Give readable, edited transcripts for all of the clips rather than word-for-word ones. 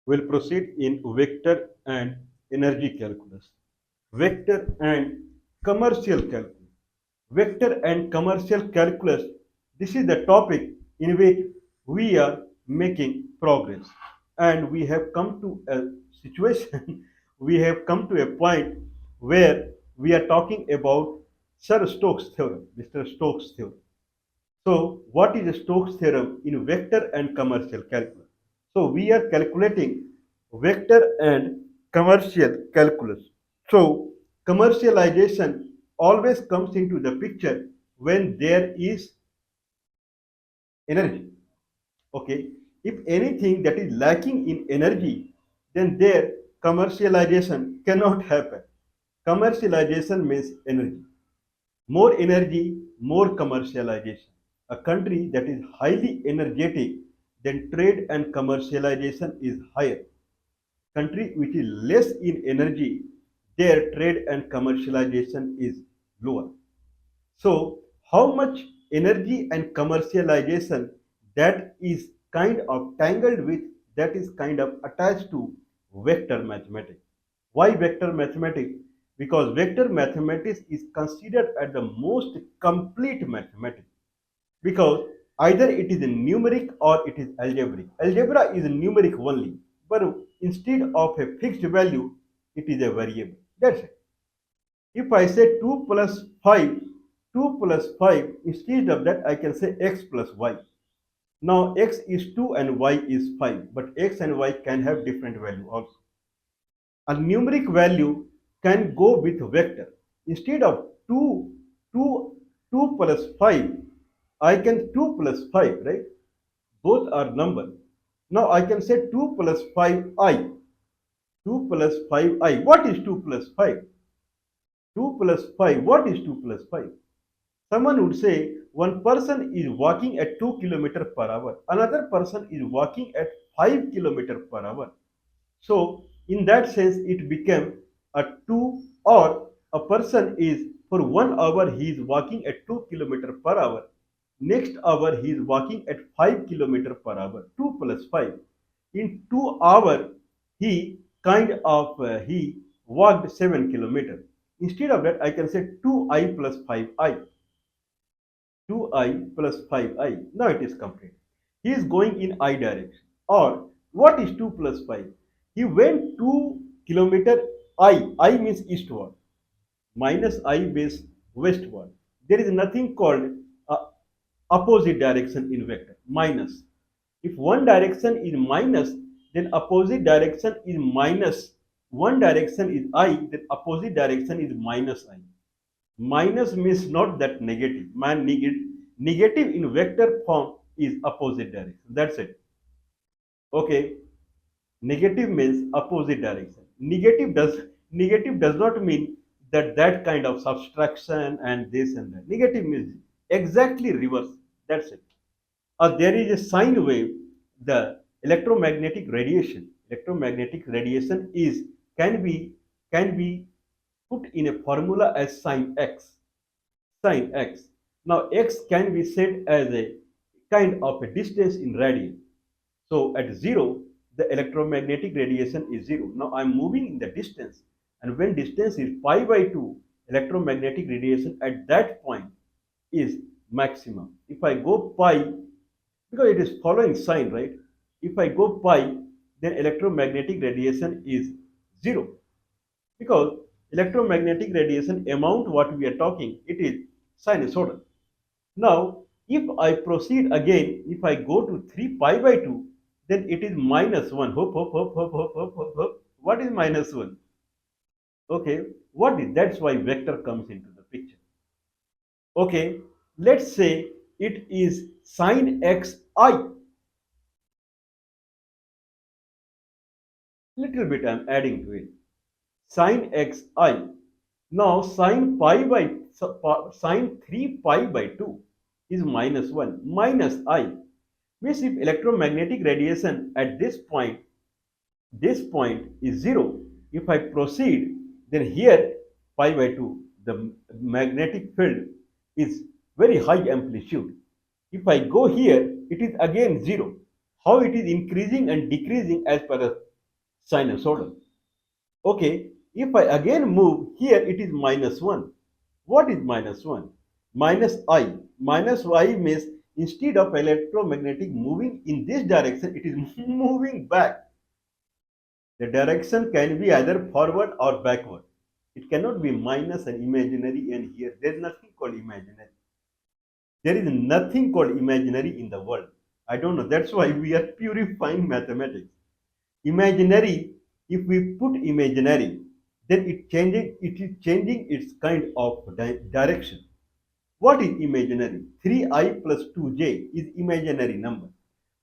We'll proceed in vector and energy calculus, vector and commercial calculus. Vector and commercial calculus, this is the topic in which we are making progress. And we have come to a situation, we have come to a point where we are talking about Sir Stokes' theorem, Mr. Stokes' theorem. So, what is Stokes' theorem in vector and commercial calculus? So, we are calculating vector and commercial calculus. So, commercialization always comes into the picture when there is energy. Okay, if anything that is lacking in energy, then there commercialization cannot happen. Commercialization means energy. More energy, more commercialization. A country that is highly energetic, then trade and commercialization is higher. Country which is less in energy, their trade and commercialization is lower. So, how much energy and commercialization that is kind of tangled with, that is kind of attached to vector mathematics. Why vector mathematics? Because vector mathematics is considered as the most complete mathematics, because either it is numeric or it is algebraic. Algebra is numeric only, but instead of a fixed value, it is a variable. That's it. If I say 2 plus 5, 2 plus 5, instead of that I can say x plus y. Now x is 2 and y is 5, but x and y can have different value also. A numeric value can go with vector. Instead of 2 plus 5, I can 2 plus 5, right? Both are number. Now I can say 2 plus 5i. 2 plus 5i. What is 2 plus 5? 2 plus 5. What is 2 plus 5? Someone would say one person is walking at 2 kilometer per hour. Another person is walking at 5 kilometer per hour. So in that sense, it became a 2, or a person is for 1 hour he is walking at 2 kilometer per hour. Next hour he is walking at 5 kilometer per hour. 2 plus 5. In 2 hours he he walked 7 kilometer. Instead of that I can say 2i plus 5i. 2i plus 5i. Now it is complete. He is going in I direction. Or what is 2 plus 5? He went 2 kilometer I. I means eastward. Minus I means westward. There is nothing called opposite direction in vector. Minus. If one direction is minus, then opposite direction is minus. One direction is I, then opposite direction is minus I. Minus means not that negative. Negative in vector form is opposite direction. That's it. Okay. Negative means opposite direction. Negative does not mean that kind of subtraction and this and that. Negative means exactly reverse. That's it. Or there is a sine wave. The electromagnetic radiation is can be put in a formula as sine x. Sine x. Now x can be said as a kind of a distance in radian. So at 0, the electromagnetic radiation is 0. Now I am moving in the distance, and when distance is pi by 2, electromagnetic radiation at that point is maximum. If I go pi, because it is following sine, right? If I go pi, then electromagnetic radiation is 0, because electromagnetic radiation amount what we are talking, it is sinusoidal. Now, if I proceed again, if I go to 3 pi by 2, then it is minus 1. Hop, hop, hop, hop, hop, hop, hop, hop. What is minus 1? Okay, what is, that's why vector comes into the picture. Okay, let's say it is sine xi. Little bit I am adding to it. Sine xi. Now sine 3 pi by 2 is minus 1. Minus I means if electromagnetic radiation at this point is 0. If I proceed, then here pi by 2, the magnetic field is very high amplitude. If I go here, it is again 0. How it is increasing and decreasing as per the sinusoidal. Okay, if I again move here, it is minus 1. What is minus 1? Minus I. Minus I means instead of electromagnetic moving in this direction, it is moving back. The direction can be either forward or backward. It cannot be minus and imaginary and here. There is nothing called imaginary. There is nothing called imaginary in the world. I don't know. That's why we are purifying mathematics. Imaginary, if we put imaginary, then it is changing its kind of direction. What is imaginary? 3i plus 2j is imaginary number,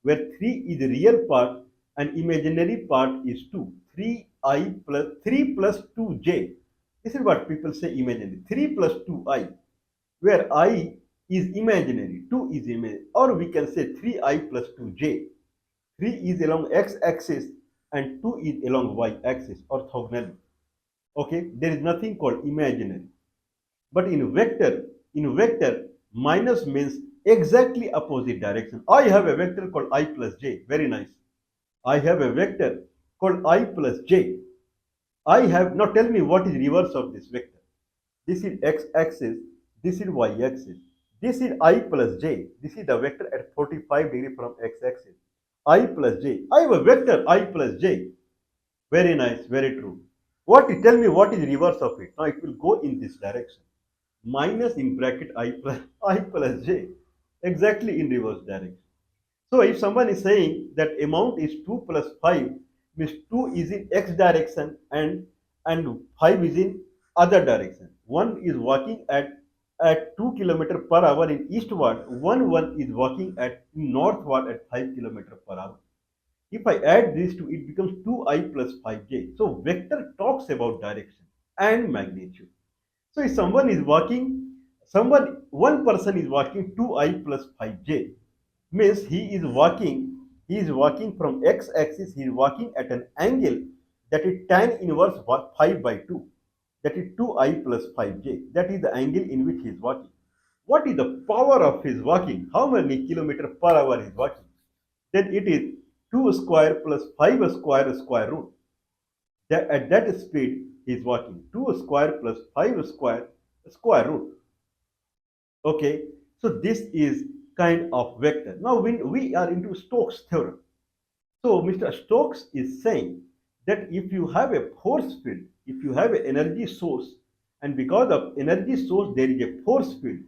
where 3 is the real part and imaginary part is 2. 3i plus 3 plus 2j. This is what people say imaginary. 3 plus 2i, where I is imaginary, 2 is imaginary, or we can say 3i plus 2j. 3 is along x-axis and 2 is along y-axis orthogonally. Okay, there is nothing called imaginary. But in vector, minus means exactly opposite direction. I have a vector called I plus j. Very nice. I have a vector called I plus j. I have, now tell me what is reverse of this vector. This is x-axis, this is y-axis. This is I plus j. This is the vector at 45 degree from x-axis. I plus j. I have a vector I plus j. Very nice, very true. Tell me what is reverse of it? Now it will go in this direction. Minus in bracket I plus j. Exactly in reverse direction. So if someone is saying that amount is 2 plus 5, means 2 is in x direction and 5 is in other direction. One is walking at 2 kilometer per hour in eastward, one is walking at northward at 5 kilometer per hour. If I add these two, it becomes 2i plus 5j. So vector talks about direction and magnitude. So if one person is walking 2i plus 5j, means he is walking from x-axis, he is walking at an angle that is tan inverse 5 by 2. That is 2i plus 5j. That is the angle in which he is walking. What is the power of his walking? How many kilometer per hour he is walking? Then it is 2 square plus 5 square square root. That at that speed he is walking. 2 square plus 5 square square root. Okay, so this is kind of vector. Now when we are into Stokes theorem, so Mr. Stokes is saying that if you have a force field, if you have an energy source, and because of energy source there is a force field.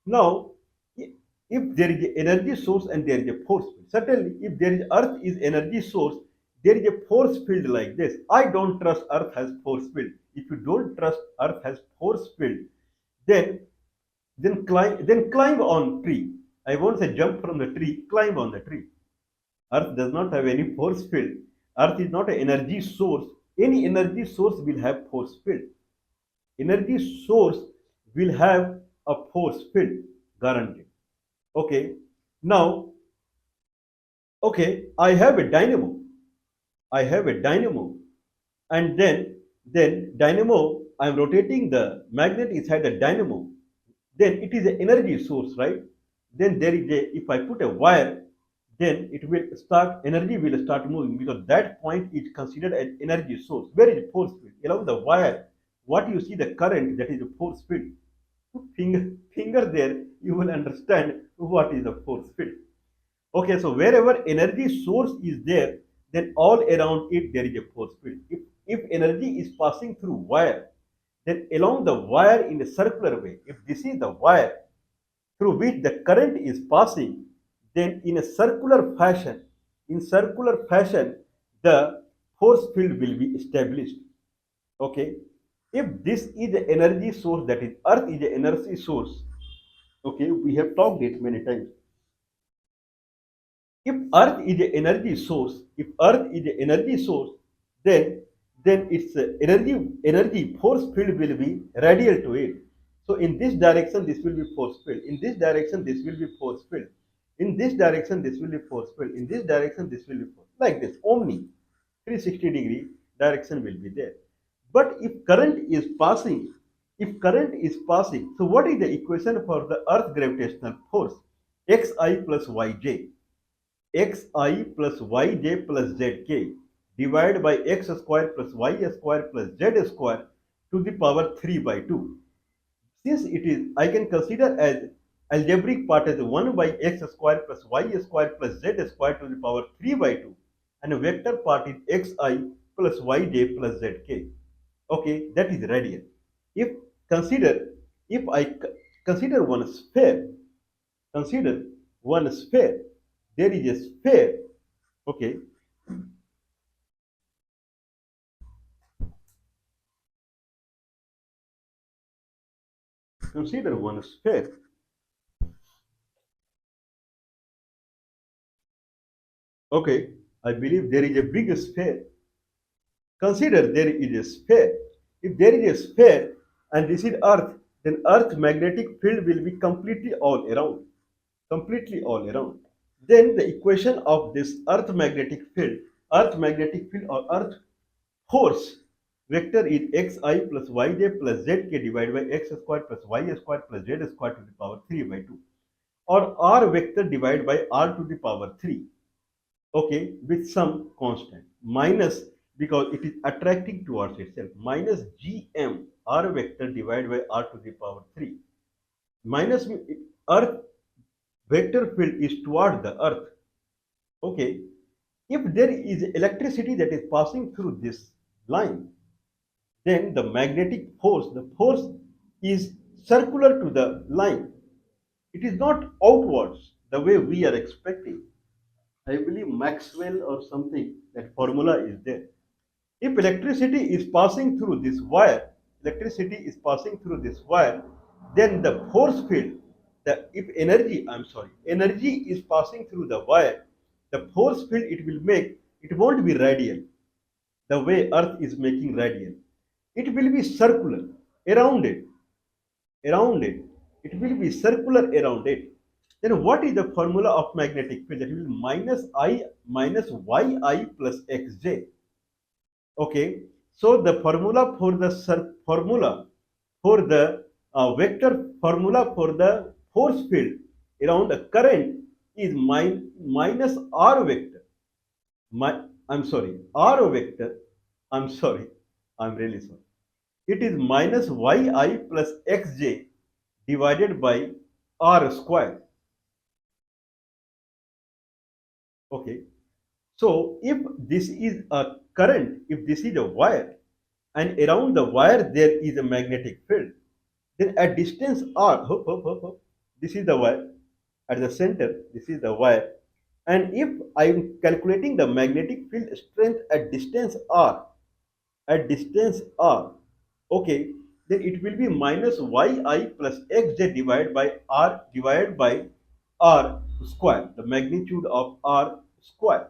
Now, if there is an energy source and there is a force field, certainly if there is Earth is energy source, there is a force field like this. I don't trust Earth has force field. If you don't trust Earth has force field, then climb on tree. I won't say jump from the tree, climb on the tree. Earth does not have any force field. Earth is not an energy source. Any energy source will have force field. Energy source will have a force field, guaranteed. Okay. Now, okay, I have a dynamo. I have a dynamo, and then dynamo. I am rotating the magnet inside the dynamo. Then it is an energy source, right? Then there is a, if I put a wire, then it will start, energy will start moving because that point is considered an energy source. Where is force field? Along the wire, what you see the current, that is a force field. Put finger there, you will understand what is the force field. Okay, so wherever energy source is there, then all around it there is a force field. If energy is passing through wire, then along the wire in a circular way, if this is the wire through which the current is passing, then in a circular fashion, the force field will be established. Okay, if this is the energy source, that is Earth is the energy source. Okay, we have talked it many times. If Earth is the energy source, if Earth is the energy source, then its energy force field will be radial to it. So in this direction, this will be force field. In this direction, this will be force field. In this direction, this will be force field. In this direction, this will be force. Like this, omni, 360-degree direction will be there. But if current is passing, so what is the equation for the Earth gravitational force? Xi plus yj. Xi plus yj plus zk. divided by x square plus y square plus z square to the power 3 by 2. Since it is, I can consider as algebraic part as 1 by x square plus y square plus z square to the power 3 by 2, and a vector part is xi plus yj plus zk. Okay, that is radial. If consider, if I consider one sphere, consider one sphere, there is a sphere. Okay, consider one sphere. Okay, I believe there is a big sphere. Consider there is a sphere. If there is a sphere and this is Earth, then Earth magnetic field will be completely all around. Completely all around. Then the equation of this Earth magnetic field or Earth force vector is xi plus yj plus zk divided by x square plus y square plus z square to the power 3 by 2, or r vector divided by r to the power 3, okay, with some constant, minus, because it is attracting towards itself, minus gm r vector divided by r to the power 3. Minus earth vector field is toward the earth. Okay, if there is electricity that is passing through this line, then the magnetic force, the force is circular to the line. It is not outwards the way we are expecting. I believe Maxwell or something, that formula is there. If electricity is passing through this wire, electricity is passing through this wire, then the force field, the if energy, I'm sorry, energy is passing through the wire, the force field it will make, it won't be radial, the way Earth is making radial. It will be circular around it, around it. It will be circular around it. Then what is the formula of magnetic field? That will be minus I minus yi plus xj. Okay, so the formula for the formula for the vector formula for the force field around a current is minus r vector. I'm sorry, r vector. I'm sorry, I'm really sorry. It is minus yi plus xj divided by r square. Okay, so if this is a current, if this is a wire, and around the wire there is a magnetic field, then at distance r, this is the wire, at the center, this is the wire, and if I am calculating the magnetic field strength at distance r, at distance r, okay, then it will be minus yi plus xj divided by r square, the magnitude of r square,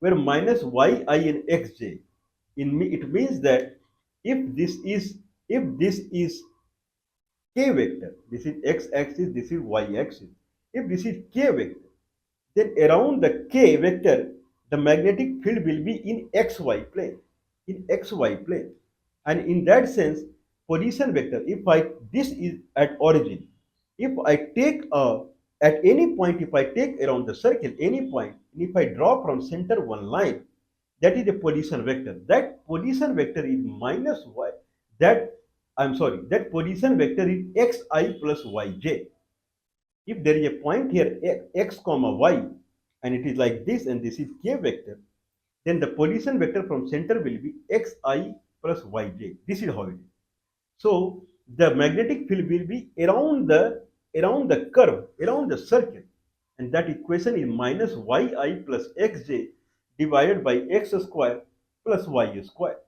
where minus yi and xj in me, it means that if this is, if this is k vector, this is x axis, this is y axis, if this is k vector, then around the k vector the magnetic field will be in xy plane, in xy plane. And in that sense, position vector, if I, this is at origin, if I take at any point, if I take around the circle any point, and if I draw from center one line, that is a position vector. That position vector is minus y. That, I'm sorry, that position vector is xi plus yj. If there is a point here x comma y, and it is like this, and this is k vector, then the position vector from center will be xi plus yj. This is how it is. So the magnetic field will be around the curve, around the circle, and that equation is minus yi plus xj divided by x square plus y square,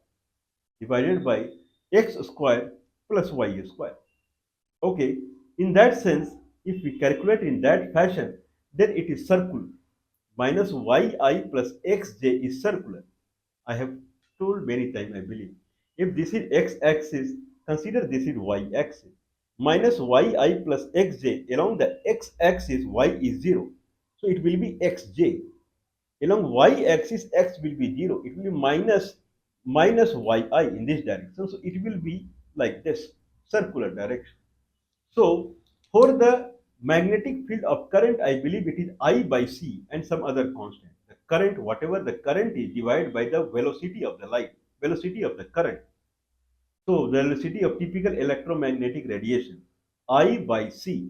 divided by x square plus y square. Okay, in that sense, if we calculate in that fashion, then it is circular. Minus yi plus xj is circular. I have told many times, I believe. If this is x-axis, consider this is y-axis. Minus yi plus xj, along the x-axis, y is 0. So it will be xj. Along y-axis, x will be 0. It will be minus yi in this direction. So it will be like this, circular direction. So for the magnetic field of current, I believe it is I by C and some other constant. The current, whatever the current is, divided by the velocity of the light, velocity of the current. So the velocity of typical electromagnetic radiation, I by C,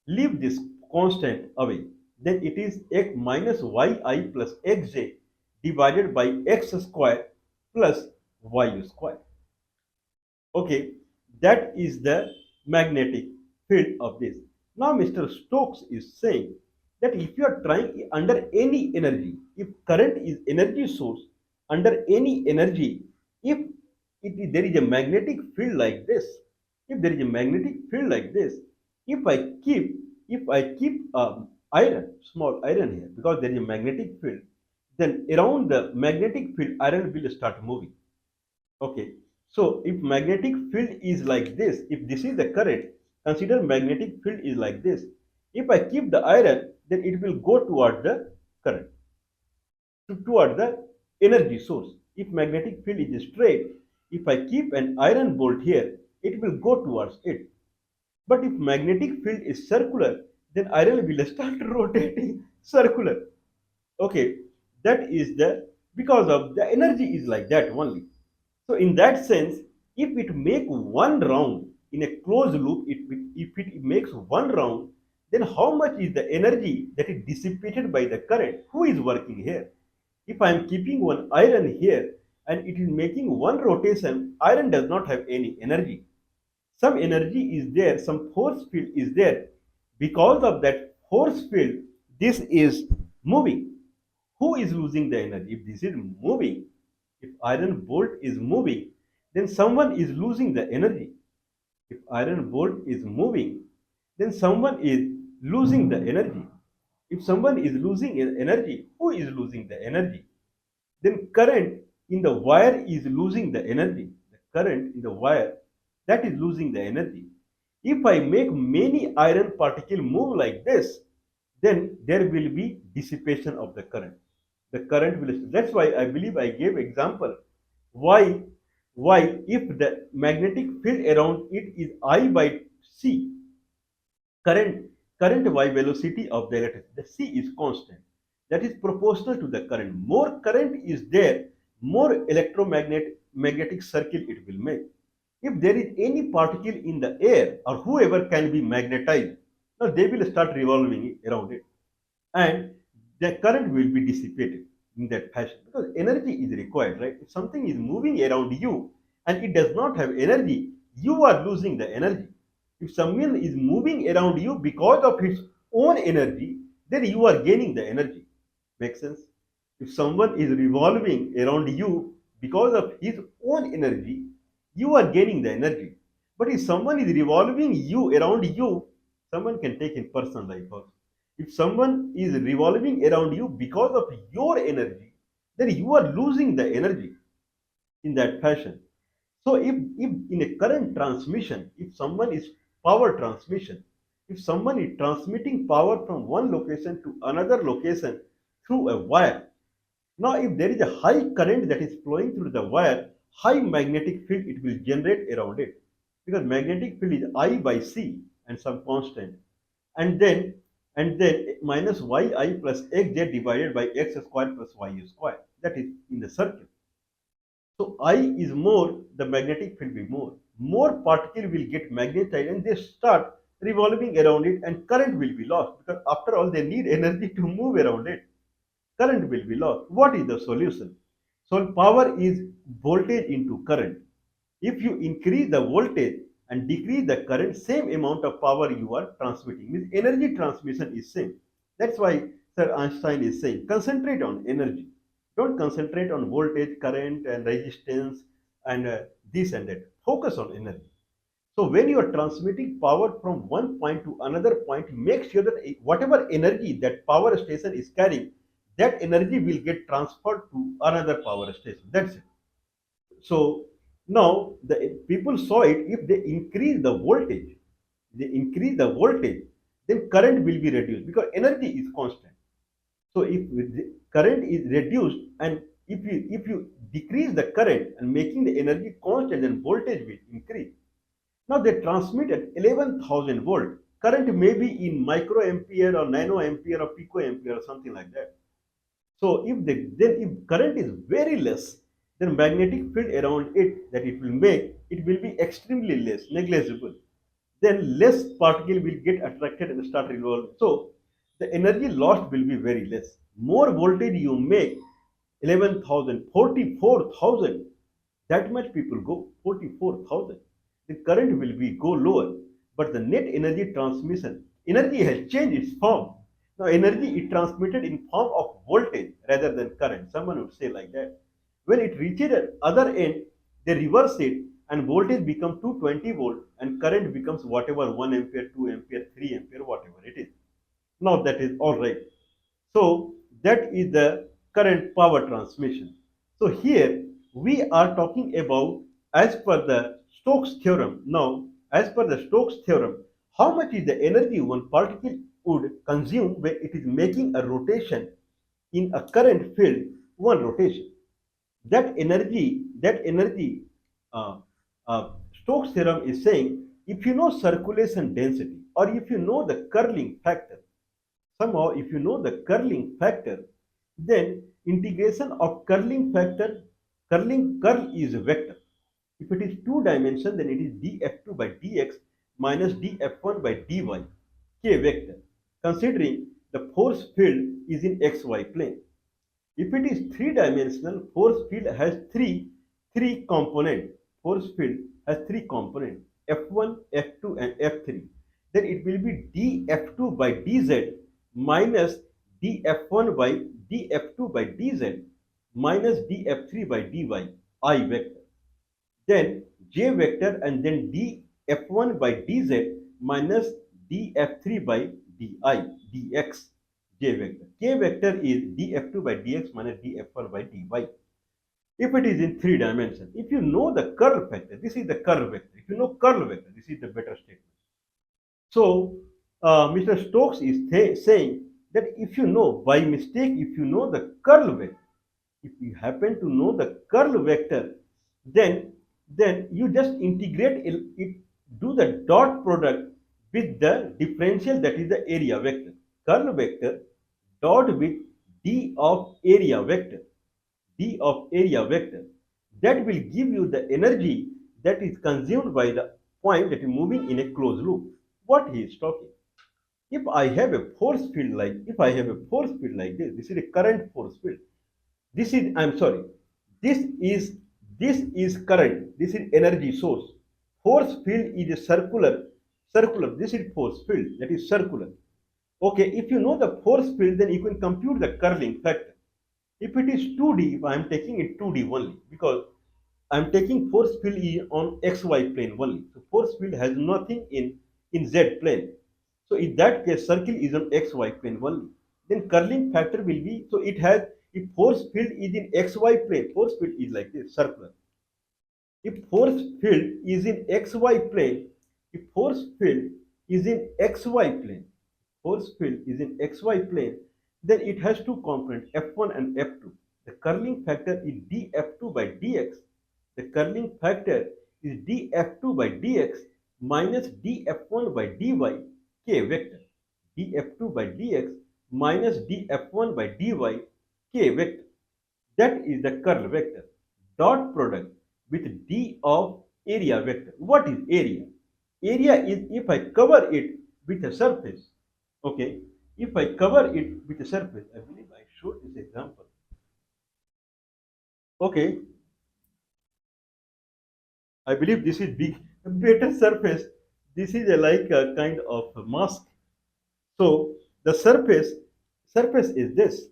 leave this constant away. Then it is x minus yi plus xj divided by x square plus y square. Okay, that is the magnetic field of this. Now Mr. Stokes is saying that if you are trying under any energy, if current is energy source, under any energy, if there is a magnetic field like this, if there is a magnetic field like this, if I keep iron, small iron here, because there is a magnetic field, then around the magnetic field iron will start moving. Okay, so if magnetic field is like this, if this is the current, consider magnetic field is like this. If I keep the iron, then it will go toward the current, toward the energy source. If magnetic field is straight, if I keep an iron bolt here, it will go towards it. But if magnetic field is circular, then iron will start rotating circular. Okay, that is the, because of the energy is like that only. So in that sense, if it make one round in a closed loop, if it makes one round, then how much is the energy that is dissipated by the current? Who is working here? If I am keeping one iron here and it is making one rotation, iron does not have any energy. Some energy is there, some force field is there. Because of that force field, this is moving. Who is losing the energy? If this is moving, if iron bolt is moving, then someone is losing the energy. If iron bolt is moving, then someone is losing the energy. If someone is losing energy, who is losing the energy? Then current in the wire is losing the energy. The current in the wire, that is losing the energy. If I make many iron particle move like this, then there will be dissipation of the current. The current will, that's why I believe I gave example. Why? Why if the magnetic field around it is I by C, current y velocity of the electricity, the C is constant. That is proportional to the current. More current is there, more magnetic circle it will make. If there is any particle in the air or whoever can be magnetized, now they will start revolving around it, and the current will be dissipated in that fashion, because energy is required, right? If something is moving around you and it does not have energy, you are losing the energy. If someone is moving around you because of its own energy, then you are gaining the energy. Make sense? If someone is revolving around you because of his own energy, you are gaining the energy. But if someone is revolving you around you, someone can take in personal life also. If someone is revolving around you because of your energy, then you are losing the energy in that fashion. So if in a current transmission, if someone is power transmission, if someone is transmitting power from one location to another location through a wire, now if there is a high current that is flowing through the wire, high magnetic field it will generate around it, because magnetic field is I by C and some constant, and then minus yi plus xj divided by x square plus y square, that is in the circle. So I is more, the magnetic field will be more. More particle will get magnetized and they start revolving around it, and current will be lost, because after all they need energy to move around it. Current will be lost. What is the solution? So power is voltage into current. If you increase the voltage and decrease the current, same amount of power you are transmitting. Means energy transmission is same. That's why Sir Einstein is saying concentrate on energy. Don't concentrate on voltage, current, and resistance and this and that. Focus on energy. So when you are transmitting power from one point to another point, make sure that whatever energy that power station is carrying, that energy will get transferred to another power station. That's it. So now the people saw it, if they increase the voltage, then current will be reduced because energy is constant. So if the current is reduced, and if you decrease the current and making the energy constant, then voltage will increase. Now they transmit at 11,000 volt. Current may be in microampere or nanoampere or picoampere or something like that. So if current is very less, then magnetic field around it that it will be extremely less, negligible. Then less particle will get attracted and start revolving. So the energy lost will be very less. More voltage you make, 11,000, 44,000. That much people go, 44,000. The current will be go lower, but the net energy transmission, energy has changed its form. Now energy is transmitted in form of voltage rather than current. Someone would say like that. When it reaches the other end, they reverse it and voltage becomes 220 volt and current becomes whatever 1 ampere, 2 ampere, 3 ampere, whatever it is. Now that is all right. So that is the current power transmission. So here we are talking about as per the Stokes theorem. Now, as per the Stokes theorem, how much is the energy one particle would consume when it is making a rotation in a current field, one rotation? That energy, uh, Stokes theorem is saying if you know circulation density or if you know the curling factor, somehow if you know the curling factor, then integration of curling factor, curl is a vector. If it is two dimension, then it is df2 by dx minus df1 by dy, k vector, considering the force field is in xy plane. If it is three-dimensional, force field has three component. Force field has three component, F1, F2, and F3. Then it will be dF2 by dz minus dF1 by dF2 by dz minus dF3 by dy, I vector. Then j vector and then dF1 by dz minus dF3 by di dx, j vector. K vector is df2 by dx minus df1 by dy. If it is in three dimensions, if you know the curl factor, this is the curl vector. If you know curl vector, this is the better statement. So Mr. Stokes is saying that if you know by mistake, if you know the curl vector, if you happen to know the curl vector, then you just integrate it, do the dot product with the differential, that is the area vector. Curl vector dot with d of area vector, that will give you the energy that is consumed by the point that is moving in a closed loop. What he is talking. If I have a force field like, this is a current force field. This is, I'm sorry, this is current, this is energy source. Force field is a circular, this is force field, that is circular. Okay, if you know the force field, then you can compute the curling factor. If it is 2D, if I am taking it 2D only, because I am taking force field on XY plane only. So force field has nothing in Z plane. So in that case, circle is on XY plane only. Then curling factor will be, so it has, if force field is in XY plane, force field is like this, circular. If force field is in XY plane, if force field is in XY plane, force field is in XY plane, then it has two components, F1 and F2. The curling factor is dF2 by dx. The curling factor is dF2 by dx minus dF1 by dy, k vector. dF2 by dx minus dF1 by dy, k vector. That is the curl vector. Dot product with d of area vector. What is area? Area is if I cover it with a surface. Okay, if I cover it with a surface, I believe I showed this example. Okay, I believe this is big, better surface. This is like a kind of a mask. So the surface is this,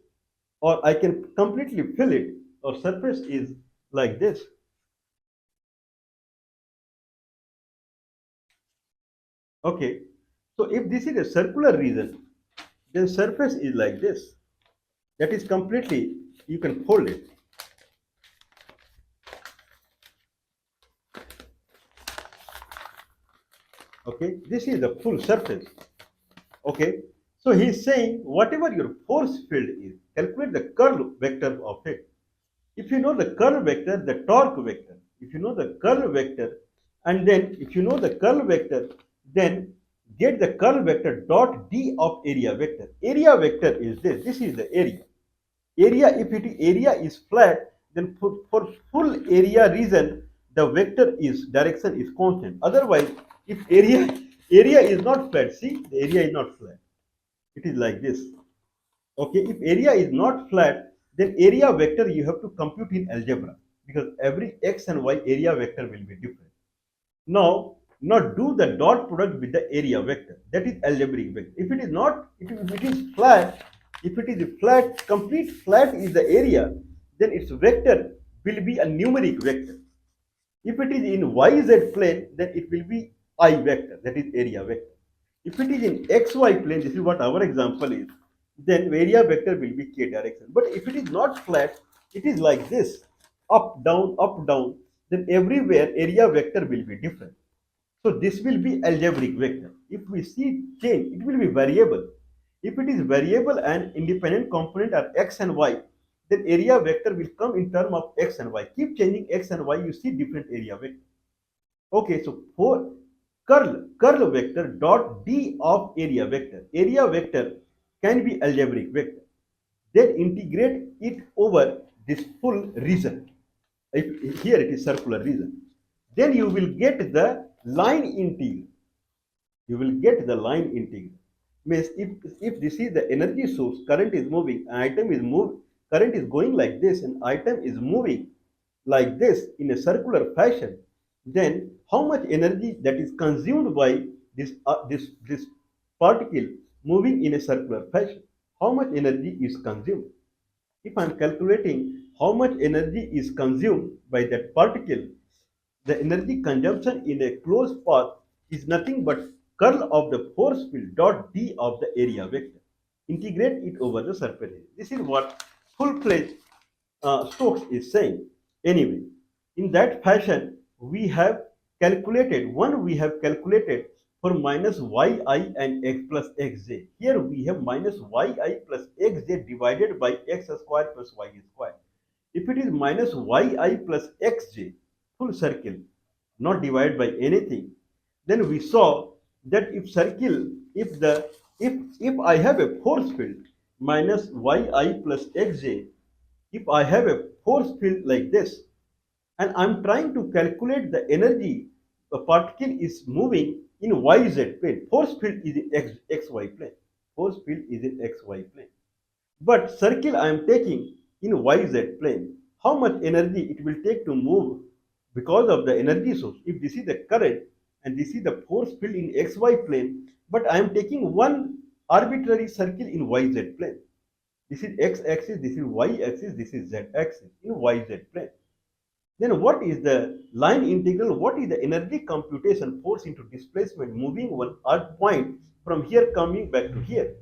or I can completely fill it, or surface is like this. Okay, so if this is a circular region, then surface is like this. That is completely, you can fold it. Okay, this is the full surface. Okay, so he is saying whatever your force field is, calculate the curl vector of it. If you know the curl vector, the torque vector, if you know the curl vector, and then if you know the curl vector, then get the curl vector dot d of area vector. Area vector is this. This is the area. Area, if area is flat, then for full area region, the vector is direction is constant. Otherwise, if area is not flat, see the area is not flat. It is like this. Okay, if area is not flat, then area vector you have to compute in algebra because every x and y area vector will be different. Now do the dot product with the area vector. That is algebraic vector. If it is not, if it is flat, if it is flat, complete flat is the area, then its vector will be a numeric vector. If it is in yz plane, then it will be I vector, that is area vector. If it is in xy plane, this is what our example is, then area vector will be k direction. But if it is not flat, it is like this, up, down, then everywhere area vector will be different. So this will be algebraic vector. If we see change, it will be variable. If it is variable and independent component are x and y, then area vector will come in term of x and y. Keep changing x and y, you see different area vector. Okay, so for curl vector dot d of area vector can be algebraic vector. Then integrate it over this full region. If here it is circular region, then you will get the line integral. You will get the line integral. Means if this is the energy source, current is moving, item is moving, current is going like this, and item is moving like this in a circular fashion, then how much energy that is consumed by this particle moving in a circular fashion? How much energy is consumed? If I am calculating how much energy is consumed by that particle, the energy consumption in a closed path is nothing but curl of the force field dot d of the area vector. Integrate it over the surface area. This is what full-fledged Stokes is saying. Anyway, in that fashion, we have calculated, we have calculated for minus yi and x plus xj. Here we have minus yi plus xj divided by x square plus y square. If it is minus yi plus xj, full circle, not divided by anything, then we saw that if circle, if I have a force field minus yi plus xj, if I have a force field like this, and I'm trying to calculate the energy a particle is moving in yz plane, force field is in xy plane. Force field is in xy plane. But circle I am taking in yz plane. How much energy it will take to move because of the energy source? If this is the current and this is the force field in xy plane, but I am taking one arbitrary circle in yz plane. This is x-axis, this is y-axis, this is z-axis in yz plane. Then what is the line integral? What is the energy computation force into displacement moving one point from here coming back to here?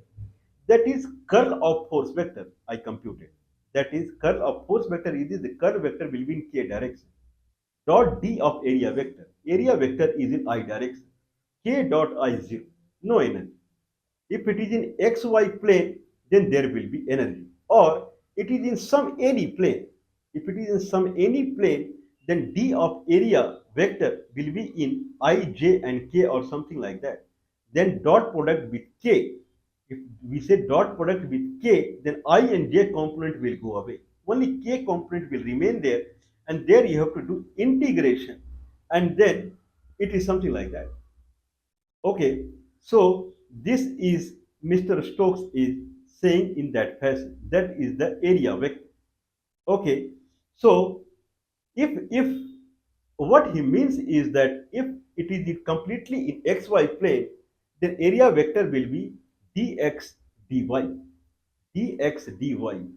That is curl of force vector I computed. That is curl of force vector is the curl vector will be in k direction. Dot d of area vector. Area vector is in I direction. K dot I 0. No energy. If it is in xy plane, then there will be energy. Or it is in some any plane. If it is in some any plane, then d of area vector will be in I, j and k or something like that. Then dot product with k. If we say dot product with k, then I and j component will go away. Only k component will remain there, and there you have to do integration, and then it is something like that. Okay, so this is Mr. Stokes is saying in that fashion. That is the area vector. Okay, so if what he means is that if it is completely in xy plane, then area vector will be dx dy, dx dy,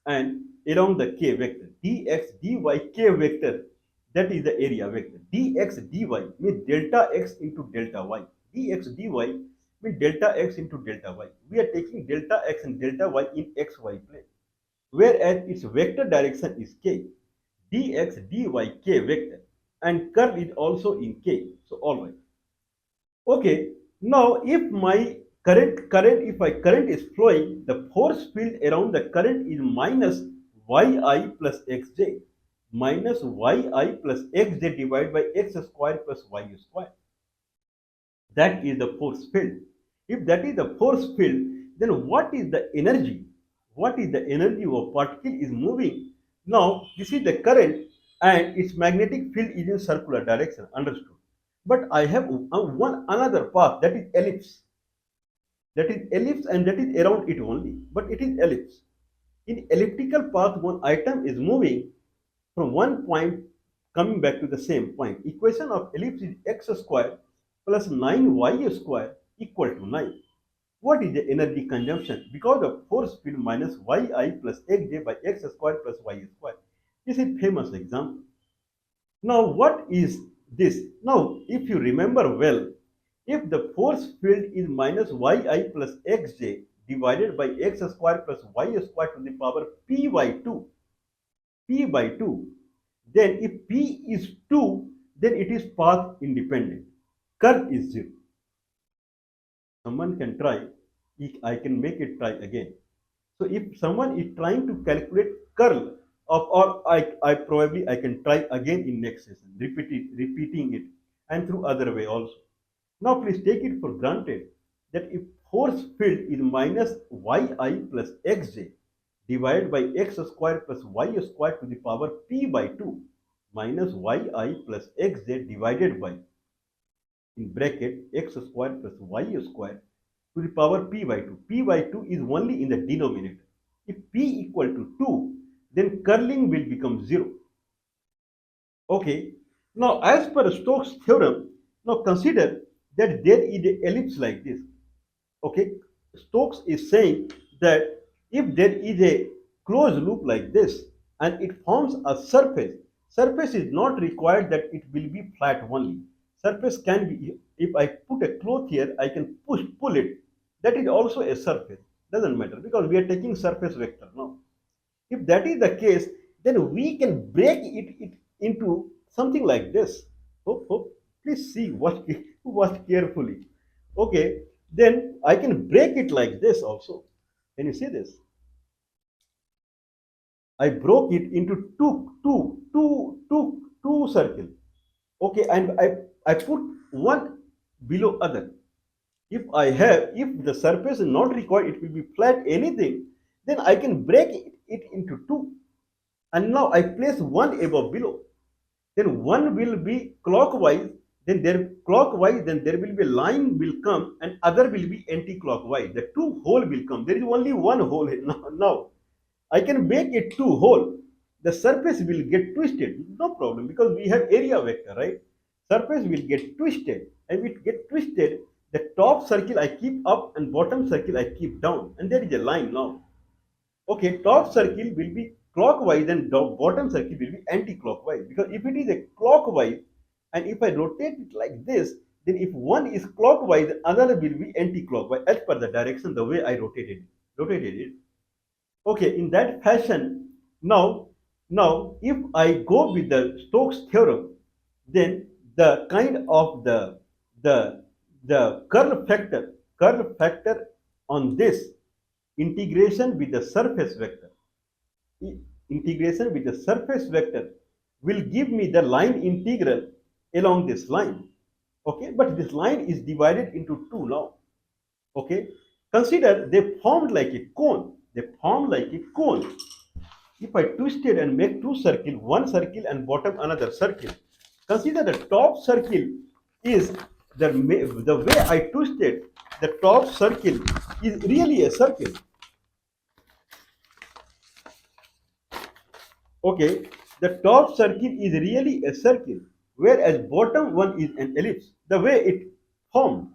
and along the k vector, dx dy k vector, that is the area vector. Dx dy means delta x into delta y. Dx dy means delta x into delta y. We are taking delta x and delta y in xy plane, whereas its vector direction is k. Dx dy k vector, and curl is also in k. So all right. Okay. Now if my if my current is flowing, the force field around the current is minus yi plus xj, minus yi plus xj divided by x square plus y square. That is the force field. If that is the force field, then what is the energy? What is the energy of particle is moving? Now, this is the current and its magnetic field is in circular direction, understood. But I have one another path, that is ellipse. That is ellipse and that is around it only, but it is ellipse. In elliptical path, one item is moving from one point coming back to the same point. Equation of ellipse is x square plus 9y square equal to 9. What is the energy consumption? Because of force field minus yi plus xj by x square plus y square. This is famous example. Now what is this? Now if you remember well, if the force field is minus yi plus xj divided by x square plus y square to the power p by 2, then if p is 2, then it is path independent. Curl is 0. Someone can try. I can make it try again. So if someone is trying to calculate curl of, or I probably I can try again in next session, repeating it, and through other way also. Now please take it for granted that if force field is minus yi plus xj divided by x square plus y square to the power p by 2 minus yi plus xz divided by, in bracket, x square plus y square to the power p by 2. P by 2 is only in the denominator. If p equal to 2, then curling will become 0. Okay. Now as per Stokes theorem, now consider that there is an ellipse like this. Okay. Stokes is saying that if there is a closed loop like this and it forms a surface, surface is not required that it will be flat only. Surface can be, if I put a cloth here, I can pull it. That is also a surface. Doesn't matter because we are taking surface vector now. If that is the case, then we can break it into something like this. Please see, watch carefully. Okay, then I can break it like this also. Can you see this? I broke it into two circles. Okay, and I put one below other. If the surface is not required, it will be flat anything, then I can break it into two. And now I place one above below. Then one will be clockwise, then there will be a line will come and other will be anti-clockwise. The two hole will come. There is only one hole here. Now I can make it two hole. The surface will get twisted. No problem because we have area vector, right? Surface will get twisted. And if it get twisted, the top circle I keep up and bottom circle I keep down. And there is a line now. Okay, top circle will be clockwise and bottom circle will be anti-clockwise. Because if it is a clockwise and if I rotate it like this, then if one is clockwise, the other will be anti-clockwise as per the direction the way I rotated it. Okay, in that fashion, now if I go with the Stokes theorem, then the kind of the curl factor on this integration with the surface vector, will give me the line integral along this line. Okay, but this line is divided into two now. Okay, consider they formed like a cone. If I twist it and make two circles, one circle and bottom another circle, consider the top circle is the way I twisted, the top circle is really a circle. Okay, the top circle is really a circle, whereas bottom one is an ellipse. The way it formed,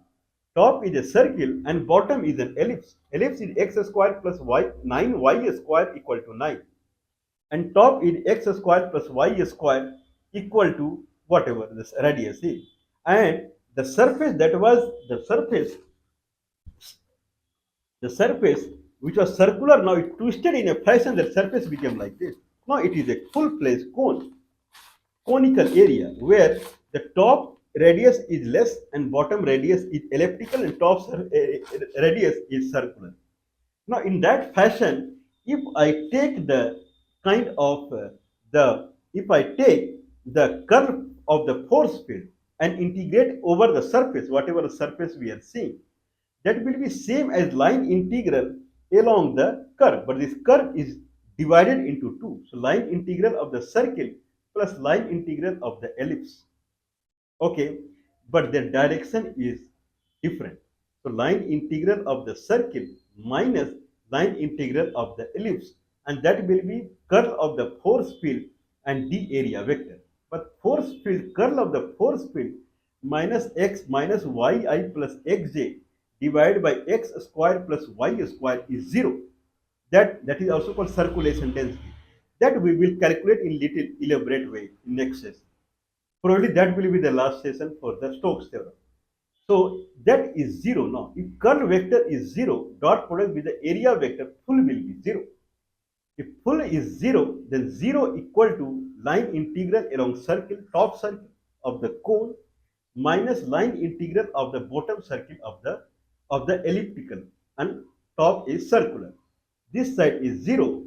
top is a circle and bottom is an ellipse. Ellipse is x square plus 9y square equal to 9. And top is x square plus y square equal to whatever this radius is. And the surface which was circular, now it twisted in a fashion that surface became like this. Now it is a full place conical area where the top radius is less and bottom radius is elliptical and top radius is circular. Now in that fashion, if I take the kind of if I take the curve of the force field and integrate over the surface, whatever the surface we are seeing, that will be same as line integral along the curve, but this curve is divided into two. So line integral of the circle plus line integral of the ellipse. Okay, but their direction is different. So line integral of the circle minus line integral of the ellipse, and that will be curl of the force field and d area vector. But force field, curl of the force field minus x minus yi plus xj divided by x square plus y square is 0. That is also called circulation density. That we will calculate in little elaborate way in next session. Probably that will be the last session for the Stokes theorem. So that is 0 now. If curl vector is 0, dot product with the area vector full will be 0. If full is 0, then 0 equal to line integral along circle, top circle of the cone minus line integral of the bottom circle of the elliptical, and top is circular. This side is 0.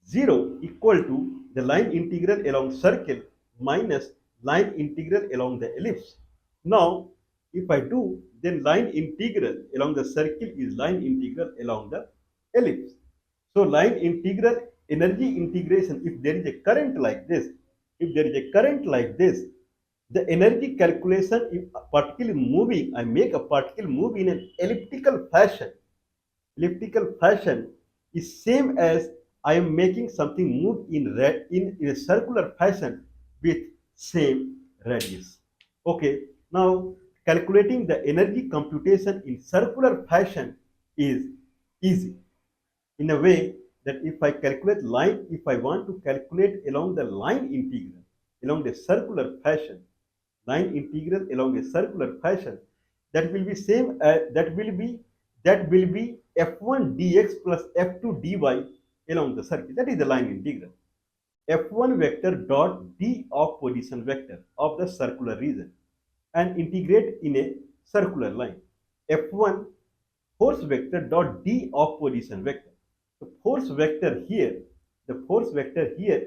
0 equal to the line integral along circle minus line integral along the ellipse. Now, if I do, then line integral along the circle is line integral along the ellipse. So, line integral, energy integration, if there is a current like this, the energy calculation, if a particle moving, I make a particle move in an elliptical fashion. Elliptical fashion is same as I am making something move in a circular fashion with same radius. Okay, now calculating the energy computation in circular fashion is easy in a way that if I calculate line, if I want to calculate along the line integral along the circular fashion, line integral along a circular fashion, that will be same as that will be f1 dx plus f2 dy along the circle. That is the line integral. F1 vector dot d of position vector of the circular region and integrate in a circular line. F1 force vector dot d of position vector. The force vector here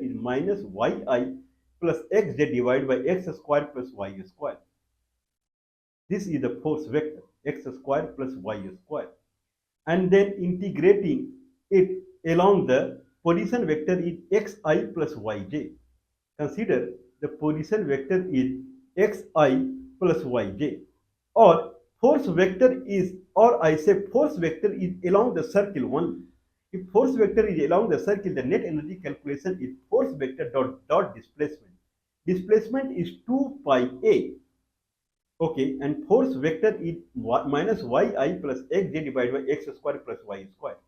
is minus yi plus xj divided by x square plus y square. This is the force vector, x square plus y square. And then integrating it along the position vector is xi plus yj. Consider the position vector is xi plus yj. Or force vector is, or I say force vector is along the circle only. If force vector is along the circle, the net energy calculation is force vector dot displacement. Displacement is 2 pi a. Okay, and force vector is minus yi plus xj divided by x square plus y square.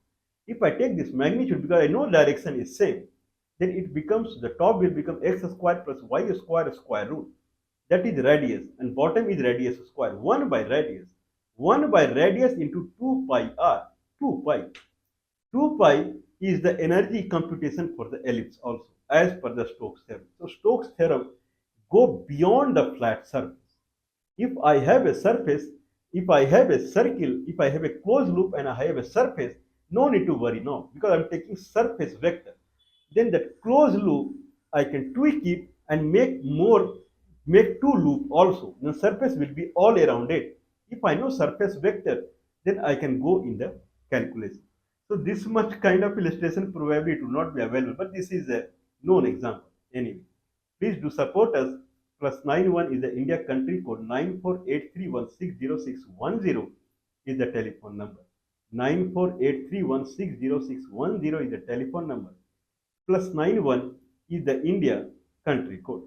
If I take this magnitude, because I know direction is same, then it becomes, the top will become x square plus y square square root. That is radius, and bottom is radius square. 1 by radius. 1 by radius into 2 pi r. 2 pi. 2 pi is the energy computation for the ellipse also, as per the Stokes theorem. So Stokes theorem go beyond the flat surface. If I have a surface, if I have a circle, if I have a closed loop and I have a surface, no need to worry now, because I'm taking surface vector. Then that closed loop, I can tweak it and make two loop also. The surface will be all around it. If I know surface vector, then I can go in the calculation. So this much kind of illustration probably it will not be available, but this is a known example anyway. Please do support us. +91 is the India country code. 9483160610 is the telephone number. 9483160610 is the telephone number. +91 is the India country code.